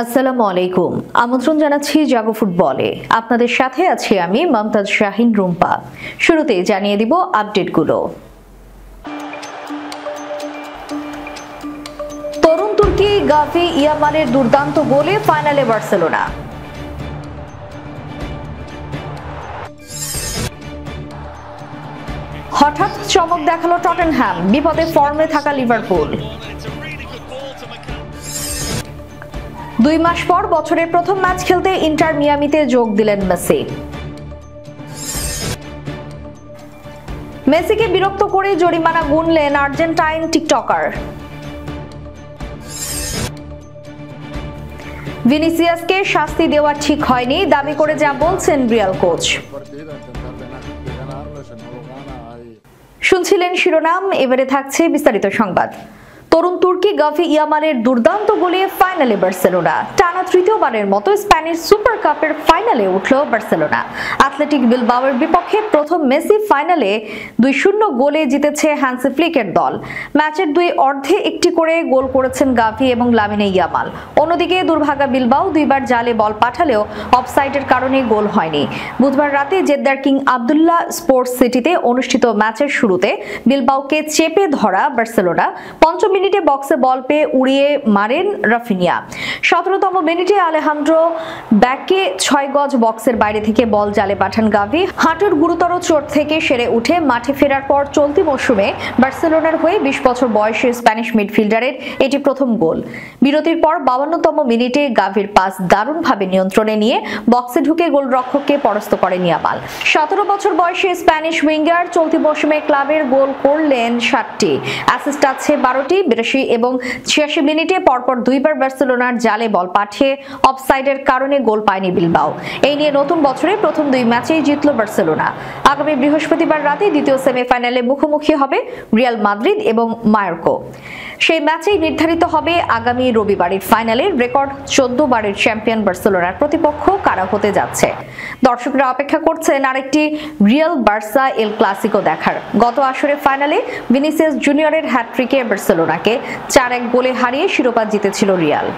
আসসালামু আলাইকুম। আমন্ত্রণ জানাচ্ছি জাগো ফুটবলে। আপনাদের সাথে আছি আমি মমতাজ শাহিন রুম্পা। শুরুতে জানিয়ে দিব আপডেটগুলো। তরুণ তুর্কি গাভি ইয়ামানের দুর্দান্ত গোলে ফাইনালে বার্সেলোনা। হঠাৎ চমক দেখালো টটেনহ্যাম, বিপদে ফর্মে থাকা লিভারপুল। 2 মাস পর বছরের প্রথম ম্যাচ খেলতে ইন্টার মিয়ামিতে যোগ দিলেন মেসি। মেসিকে বিরক্ত করে জরিমানা গুনলেন আর্জেন্টাইন টিকটকার। ভিনিসিয়াসকে শাস্তি দেওয়া ঠিক হয়নি দাবি করে যা বলছেন রিয়াল কোচ। শুনছিলেন শিরোনাম, এবারে থাকছে বিস্তারিত সংবাদ। তরুণ তুর্কি গাভি ইয়ামানের দুর্দান্ত গোলে ফাইনালে বার্সেলোনা। টানা তৃতীয়বারের মতো স্প্যানিশ সুপার কাপের ফাইনালে উঠল বার্সেলোনা। অ্যাথলেটিক বিলবাওয়ের বিপক্ষে প্রথম মেসি ফাইনালে 2-0 গোলে জিতেছে হ্যান্সি ফ্লিকের দল। ম্যাচের দুই অর্ধে একটি করে গোল করেছেন গাভি এবং লামিনে ইয়ামাল। অন্যদিকে দুর্ভাগা বিলবাও দুইবার জালে বল পাঠালেও অফসাইডের কারণে গোল হয়নি। বুধবার রাতে জেদ্দার কিং আব্দুল্লাহ স্পোর্টস সিটিতে অনুষ্ঠিত ম্যাচের শুরুতে বিলবাওকে চেপে ধরা বার্সেলোনা 5 মিনিটে বক্সে বল পেয়ে উড়িয়ে মারেন রাফিনিয়া। 17তম মিনিটে আলেহান্দ্রো ব্যাকে 6 গজ বক্সের বাইরে থেকে বল জালে পাঠান গাভি। হাঁটুর গুরুতর চোট থেকে সেরে উঠে মাঠে ফেরার পর চলতি মৌসুমে বার্সেলোনার হয়ে 20 বছর বয়সী স্প্যানিশ মিডফিল্ডারের এটি প্রথম গোল। বিরতির পর 52তম মিনিটে গাভির পাস দারুণভাবে নিয়ন্ত্রণে নিয়ে বক্সে ঢুকে গোলরক্ষককে পরাস্ত করেন ইয়ামাল। 17 বছর বয়সী স্প্যানিশ উইঙ্গার চলতি মৌসুমে ক্লাবের গোল করলেন 7টি, অ্যাসিস্ট আছে 12টি। 82 এবং 86 মিনিটে পরপর দুইবার বার্সেলোনার জালে বল পাঠিয়ে অফসাইডের কারণে গোল পায়নি বিলবাও। এই নিয়ে নতুন বছরে প্রথম 2 ম্যাচেই জিতল বার্সেলোনা। আগামী বৃহস্পতিবার রাতে দ্বিতীয় সেমিফাইনালে মুখোমুখি হবে রিয়াল মাদ্রিদ এবং মায়োর্কা। সেই ম্যাচেই নির্ধারিত হবে আগামী রবিবারের ফাইনালের রেকর্ড 14 বারের চ্যাম্পিয়ন বার্সেলোনার প্রতিপক্ষ কারা হতে যাচ্ছে। দর্শকরা অপেক্ষা করছেন আরেকটি রিয়াল বার্সা এল ক্লাসিকো দেখার। গত আসরে ফাইনালে ভিনিসিয়াস জুনিয়রের হ্যাটট্রিকে বার্সেলোনাকে 4-1 গোলে হারিয়ে শিরোপা জিতেছিল রিয়াল।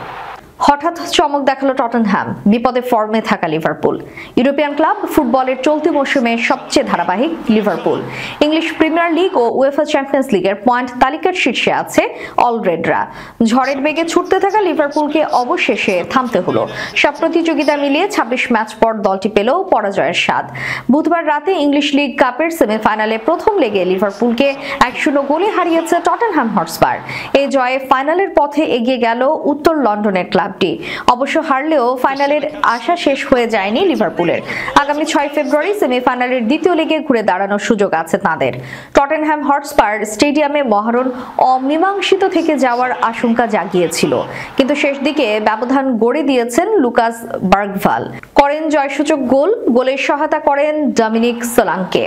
হঠাৎ চমক দেখালো টটেনহ্যাম, বিপদে ফর্মে থাকা লিভারপুল। ইউরোপিয়ান ক্লাব ফুটবলের চলতি মৌসুমে সবচেয়ে ধারাবাহিক লিভারপুল। ইংলিশ প্রিমিয়ার লিগ ও উয়েফা চ্যাম্পিয়ন্স লিগের পয়েন্ট তালিকার শীর্ষে আছে অলরেডরা। ঝড়ের বেগে ছুটতে থাকা লিভারপুলকে অবশেষে থামতে হলো। সব প্রতিযোগিতা মিলিয়ে 26 ম্যাচ পর দলটি পেল পরাজয়ের স্বাদ। বুধবার রাতে ইংলিশ লিগ কাপের সেমিফাইনালে প্রথম লেগে লিভারপুলকে 1-0 গোলে হারিয়েছে টটেনহ্যাম হটস্পার। এই জয়ে ফাইনালের পথে এগিয়ে গেল উত্তর লন্ডনের ক্লাব। অবশ্য হারলেও ফাইনালের আশা শেষ হয়ে যায়নি লিভারপুলের। আগামী 6 ফেব্রুয়ারি সেমিফাইনালের দ্বিতীয় লেগে ঘুরে দাঁড়ানোর সুযোগ আছে তাদের। টটেনহ্যাম হটস্পার স্টেডিয়ামে মহারণ অমীমাংসিত থেকে যাওয়ার আশঙ্কা জাগিয়েছিল, কিন্তু শেষ দিকে ব্যবধান গড়ে দিয়েছেন লুকাস বার্গভাল। করেন জয়সূচক গোল। গোলের সহায়তা করেন ডমিনিক সোলাঙ্কে।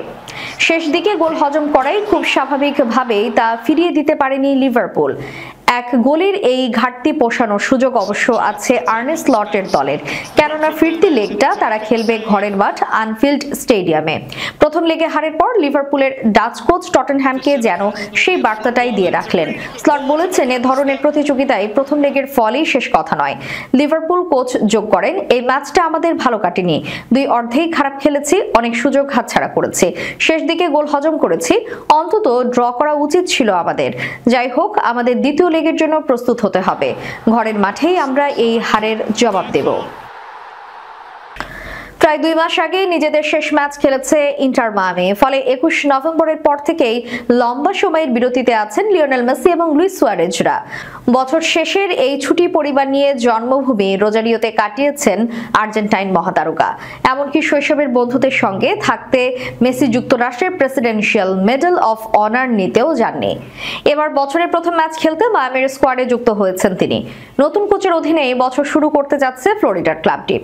শেষ দিকে গোল হজম করাই খুব স্বাভাবিকভাবেই তা ফিরিয়ে দিতে পারেনি লিভারপুল। এক গোলের এই ঘাটতি পোষানোর সুযোগ অবশ্য আছে আর্নে স্লটের দলের, কেননা ফিরতি লেগটা তারা খেলবে ঘরের মাঠ আনফিল্ড স্টেডিয়ামে। প্রথম লেগে হারের পর লিভারপুলের ডাচ কোচ টটেনহ্যামকে যেন সেই বার্তাটাই দিয়ে রাখলেন। স্লট বলেছেন, এ ধরনের প্রতিযোগিতায় প্রথম লেগের ফলই শেষ কথা নয়। লিভারপুল কোচ যোগ করেন, এই ম্যাচটা আমাদের ভালো কাটেনি। 2 অর্ধেই খারাপ খেলেছি, অনেক সুযোগ হাতছাড়া করেছি, শেষ দিকে গোল হজম করেছি। অন্তত ড্র করা উচিত ছিল আমাদের। যাই হোক, আমাদের দ্বিতীয় লেগের জন্য প্রস্তুত হতে হবে। ঘরের মাঠেই আমরা এই হারের জবাব দেব। প্রায় 2 মাস আগে নিজেদের শেষ ম্যাচ খেলেছে ইন্টার মিয়ামি। ফলে 21 নভেম্বরের পর থেকেই লম্বা সময়ের বিরতিতে আছেন লিওনেল মেসি এবং লুইস সুয়ারেজরা। বছর শেষের এই ছুটি পরিবার নিয়ে জন্মভূমি রোজারিওতে কাটিয়েছেন আর্জেন্টাইন মহাতারকা। এমনকি শৈশবের বন্ধুদের সঙ্গে থাকতে মেসি যুক্তরাষ্ট্রের প্রেসিডেন্সিয়াল মেডেল অফ অনার নিতেও যাননি। এবার বছরের প্রথম ম্যাচ খেলতে মায়ামির স্কোয়াডে যুক্ত হয়েছেন তিনি। নতুন কোচের অধীনে বছর শুরু করতে যাচ্ছে ফ্লোরিডার ক্লাবটি।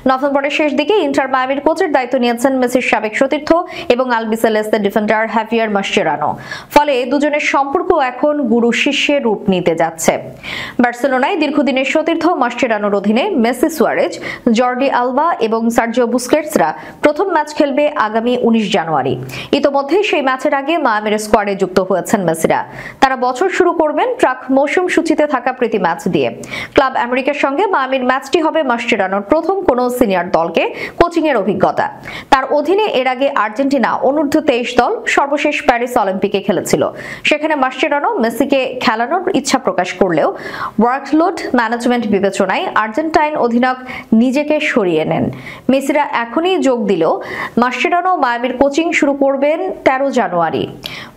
নভেম্বরের শেষ দিকে ইন্টার মায়ামির কোচের দায়িত্ব নিয়েছেন মেসির সাবেক সতীর্থ এবং আলবিসেলেস্তের ডিফেন্ডার হাভিয়ার মাসচেরানো। ফলে দুজনের সম্পর্ক এখন গুরু শিষ্যের রূপ নিতে যাচ্ছে। বার্সেলোনায় দীর্ঘদিনের সতীর্থ মাসচেরানোর অধীনে মেসি, সুয়ারেজ, জর্ডি আলবা এবং সার্জিও বুস্কেটসরা প্রথম ম্যাচ খেলবে আগামী 19 জানুয়ারি। ইতোমধ্যে সেই ম্যাচের আগে মায়ামির স্কোয়াডে যুক্ত হয়েছেন মেসিরা। তারা বছর শুরু করবেন প্রাক মৌসুম সূচিতে থাকা প্রীতি ম্যাচ দিয়ে। ক্লাব আমেরিকার সঙ্গে মায়ামির ম্যাচটি হবে মাসচেরানোর প্রথম কোনো সিনিয়র দলকে কোচিং এর অভিজ্ঞতা। তার অধীনে এর আগে আর্জেন্টিনা অনূর্ধ্ব 23 দল সর্বশেষ প্যারিস অলিম্পিকে খেলেছিল। সেখানে মাসচেরানো মেসিকে খেলানোর ইচ্ছা প্রকাশ করলেও ওয়ার্কলোড ম্যানেজমেন্ট বিবেচনায় আর্জেন্টাইন অধিনায়ক নিজেকে সরিয়ে নেন। মেসিরা এখনই যোগ দিলেও মাসচেরানো মায়ামির কোচিং শুরু করবেন 13 জানুয়ারি।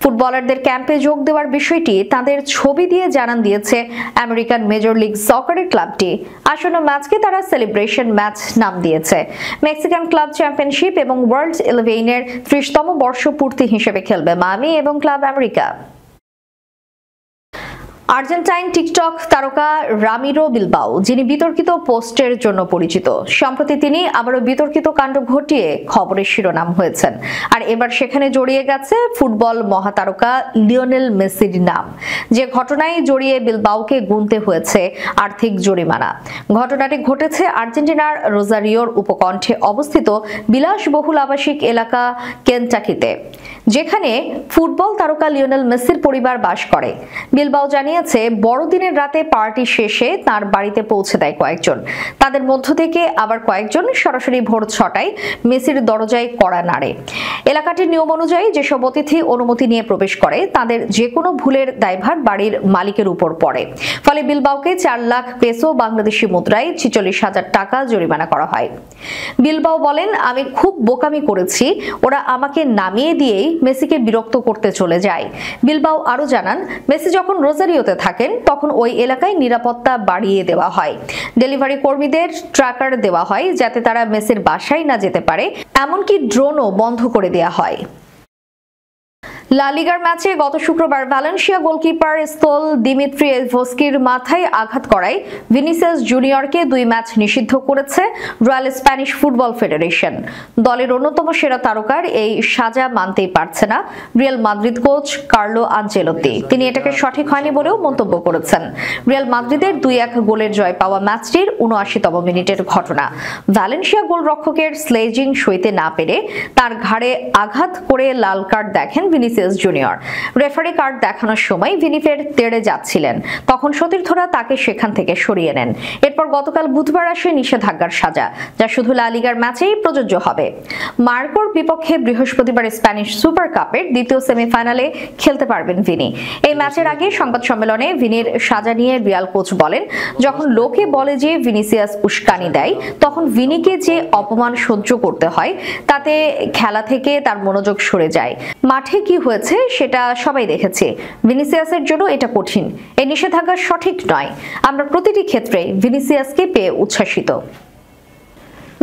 ফুটবলারদের ক্যাম্পে যোগ দেওয়ার বিষয়টি তাদের ছবি দিয়ে জানান দিয়েছে আমেরিকান মেজর লিগ সকারের ক্লাবটি। আসন্ন ম্যাচকে তারা সেলিব্রেশন ম্যাচ নাম দিয়েছে। মেক্সিকান ক্লাব চ্যাম্পিয়নশিপ এবং ওয়ার্ল্ড 11-এর 30তম বর্ষপূর্তি হিসেবে খেলবে মায়ামি এবং ক্লাব আমেরিকা। আর্জেন্টাইন টিকটক তারকা রামিরো বিলবাও, যিনি বিতর্কিত পোস্টের জন্য পরিচিত, সম্প্রতি তিনি আবারও বিতর্কিত কাণ্ড ঘটিয়ে খবরের শিরোনাম হয়েছেন। আর এবার সেখানে জড়িয়ে গেছে ফুটবল মহাতারকা লিওনেল মেসির নাম, যে ঘটনায় জড়িয়ে বিলবাওকে গুনতে হয়েছে আর্থিক জরিমানা। ঘটনাটি ঘটেছে আর্জেন্টিনার রোজারিওর উপকণ্ঠে অবস্থিত বিলাসবহুল আবাসিক এলাকা কেনটাকিতে, যেখানে ফুটবল তারকা লিওনেল মেসির পরিবার বাস করে। বিলবাও জানিয়েছে বড়দিনের রাতে পার্টি শেষে তার বাড়িতে পৌঁছে দেয় কয়েকজন। তাদের মধ্য থেকে আবার কয়েকজন সরাসরি ভোর 6টায় মেসির দরজায় কড়া নাড়ে। এলাকাটির নিয়ম অনুযায়ী যেসব অতিথি অনুমতি নিয়ে প্রবেশ করে তাদের যে কোনো ভুলের দায়ভার বাড়ির মালিকের উপর পড়ে। ফলে বিলবাওকে 4 লাখ পেসো বাংলাদেশি মুদ্রায় 46,000 টাকা জরিমানা করা হয়। বিলবাও বলেন, আমি খুব বোকামি করেছি, ওরা আমাকে নামিয়ে দিয়েই মেসিকে বিরক্ত করতে চলে যায়। বিলবাও আরো জানান, মেসি যখন রোজারিওতে থাকেন তখন ওই এলাকায় নিরাপত্তা বাড়িয়ে দেওয়া হয়। ডেলিভারি কর্মীদের ট্র্যাকার দেওয়া হয় যাতে তারা মেসির বাসায় না যেতে পারে, এমনকি ড্রোনও বন্ধ করে দেওয়া হয়। লা লিগার ম্যাচে গত শুক্রবার ভ্যালেন্সিয়া গোলকিপার স্তোল দিমিত্রিয়েভস্কির মাথায় আঘাত করায় ভিনিসিয়াস জুনিয়রকে 2 ম্যাচ নিষিদ্ধ করেছে রয়্যাল স্প্যানিশ ফুটবল ফেডারেশন। দলের অন্যতম সেরা তারকার এই সাজা মানতেই পারছে না Real Madrid coach Carlo Ancelotti. তিনি এটাকে সঠিক হয়নি বলেও মন্তব্য করেছেন। রিয়াল মাদ্রিদের 2-1 গোলের জয় পাওয়া ম্যাচটির 79তম মিনিটের ঘটনা। ভ্যালেন্সিয়া গোলরক্ষকের স্লেজিং সইতে না পেরে তার ঘাড়ে আঘাত করে লাল কার্ড দেখেন ভিনিসিয়াস জুনিয়র। রেফারি কার্ড দেখানোর সময় ভিনিফের তেড়ে যাচ্ছিলেন, তখন সতীর্থরা তাকে সেখান থেকে সরিয়ে নেন। এরপর গতকাল বুধবার আসে নিষেধাজ্ঞার সাজা, যা শুধু লা লিগার ম্যাচেই প্রযোজ্য হবে। মার্কোর বিপক্ষে বৃহস্পতিবার স্প্যানিশ সুপার কাপের দ্বিতীয় সেমিফাইনালে খেলতে পারবেন ভিনি। এই ম্যাচের আগে সংবাদ সম্মেলনে ভিনির সাজা নিয়ে রিয়াল কোচ বলেন, যখন লোকে বলে যে ভিনিসিয়াস উস্কানি দেয়, তখন ভিনিকে যে অপমান সহ্য করতে হয় তাতে খেলা থেকে তার মনোযোগ সরে যায়। মাঠে কি হয়েছে সেটা সবাই দেখেছে। ভিনিসিয়াসের জন্য এটা কঠিন। এই নিষেধাজ্ঞা সঠিক নয়। আমরা প্রতিটি ক্ষেত্রে ভিনিসিয়াসকে পেয়ে উচ্ছ্বাসিত।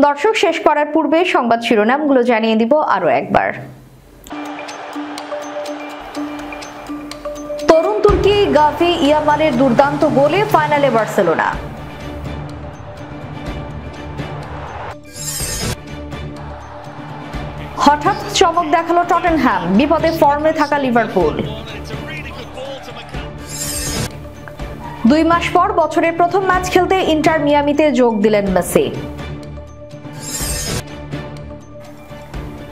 দর্শক, শেষ করার পূর্বে সংবাদ শিরোনামগুলো জানিয়ে দিব আরো একবার। তরুণ তুর্কি গাভি ইয়ামালের দুর্দান্ত গোলে ফাইনালে বার্সেলোনা। হঠাৎ চমক দেখালো টটেনহ্যাম, বিপদে ফর্মে থাকা লিভারপুল। 2 মাস পর বছরের প্রথম ম্যাচ খেলতে ইন্টার মিয়ামিতে যোগ দিলেন মেসি।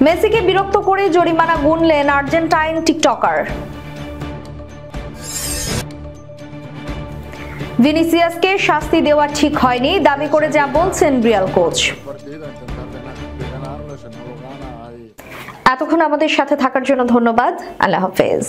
মেসিকে বিরক্ত করে জরিমানা গুনলেন আর্জেন্টাইন টিকটকার। ভিনিসিয়াসকে শাস্তি দেওয়া ঠিক হয়নি দাবি করে যা বলছেন রিয়াল কোচ। এতক্ষণ আমাদের সাথে থাকার জন্য ধন্যবাদ। আল্লাহ হাফেজ।